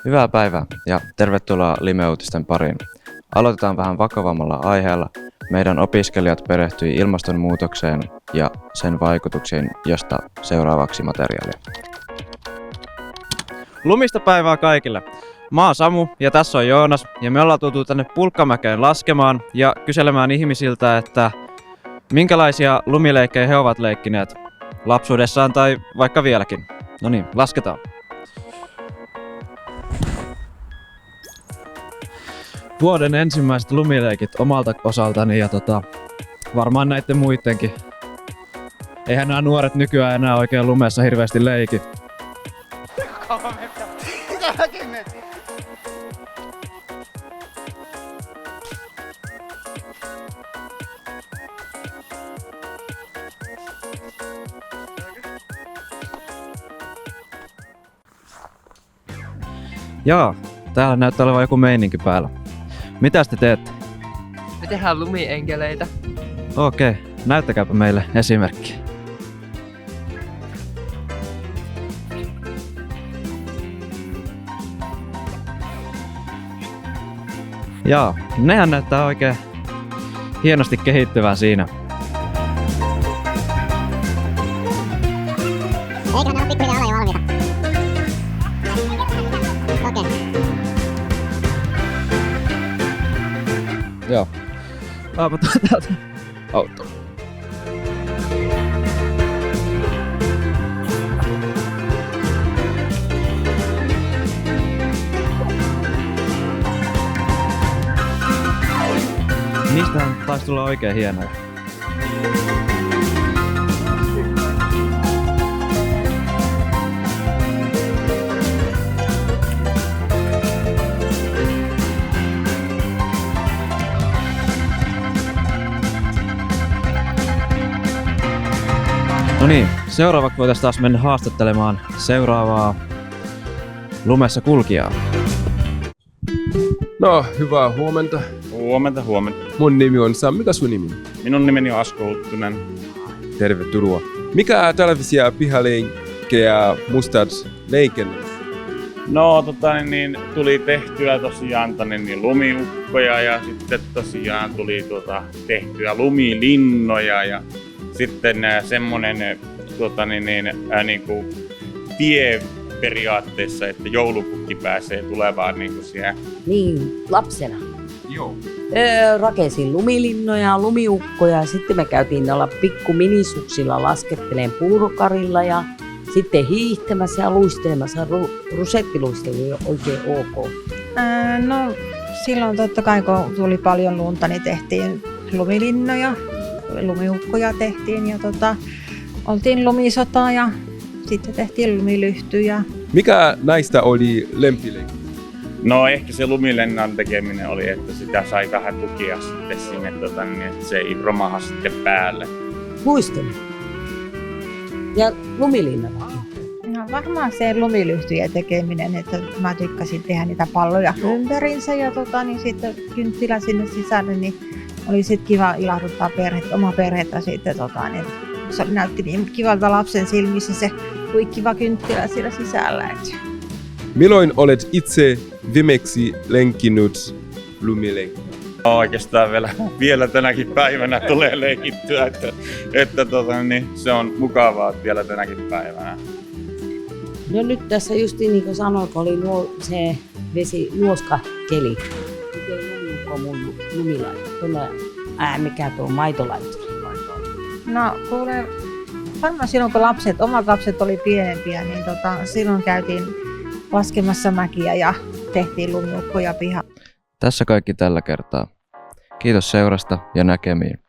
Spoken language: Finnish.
Hyvää päivää ja tervetuloa Lime-uutisten pariin. Aloitetaan vähän vakavammalla aiheella. Meidän opiskelijat perehtyi ilmastonmuutokseen ja sen vaikutuksiin, josta seuraavaksi materiaalia. Lumista päivää kaikille! Mä oon Samu ja tässä on Joonas ja me ollaan tultu tänne Pulkkamäkeen laskemaan ja kyselemään ihmisiltä, että minkälaisia lumileikkejä he ovat leikkineet lapsuudessaan tai vaikka vieläkin. No niin, lasketaan. Vuoden ensimmäiset lumileikit omalta osaltani ja varmaan näitten muidenkin. Eihän nämä nuoret nykyään enää oikein lumessa hirveästi leiki. Jaa, täällä näyttää olevan joku meininki päällä. Mitäs te teette? Me tehdään lumienkeleitä. Okei, näyttäkääpä meille esimerkki. Jaa, nehän näyttää oikein hienosti kehittyvän siinä. Eiköhän ne ole pikkuhiljaa ole jo valmiita. Okei. Joo. Kaapataan täältä auto. Niistähän taisi tulla oikein hienoja. No niin, seuraavaksi voitaisiin taas mennä haastattelemaan seuraavaa lumessa kulkijaa. No, hyvää huomenta. Huomenta. Mun nimi on Sam. Mikä sun nimi? Minun nimeni on Asko Huttunen. Tervetuloa. Mikä tällaisia pihaleikkejä mustat leikennät? No, tuli tehtyä tosiaan lumiukkoja ja sitten tosiaan tuli tehtyä lumilinnoja ja sitten semmonen niinku tie periaatteessa, että joulupukki pääsee tulevaan niinku siellä. Niin, lapsena. Joo. Rakensin lumilinnoja, lumiukkoja ja sitten me käytiin noilla pikku minisuksilla lasketteleen puurokarilla ja sitten hiihtämässä ja luistelemassa. Rusettiluistelu oli oikein ok. No silloin totta kai kun tuli paljon lunta, niin tehtiin lumilinnoja, lumiukkoja tehtiin ja oltiin lumisotaa ja sitten tehtiin lumilyhtyjä. Mikä näistä oli lempileikki? No ehkä se lumilennan tekeminen oli, että sitä sai vähän tukia sitten sinne, niin että se ei romaha sitten päälle. Muistelu. Ja lumilinnalla. No varmaan se lumilyhtyjen tekeminen, että mä tykkäsin tehdä niitä palloja ympärinsä ja niin sitten kynttilä sinne sisälle, niin oli sitten kiva ilahduttaa omaa perhettä sitten niin se näytti niin kivalta lapsen silmissä se huikkiva kynttilä siellä sisällä. Milloin olet itse viimeksi lenkkinyt lumileikkiä? Oikeastaan vielä tänäkin päivänä tulee leikittyä, että niin se on mukavaa vielä tänäkin päivänä. No nyt tässä justiin niin kuin sanoin, kun oli se nuoskakeli. Miten lumiukko mun lumilaitto? Mikä tuo maitolaitto? No kuule, varmaan silloin kun omat lapset oli pienempiä, niin silloin käytiin laskemassa mäkiä ja tehtiin lumiukkoja pihaan. Tässä kaikki tällä kertaa. Kiitos seurasta ja näkemiin.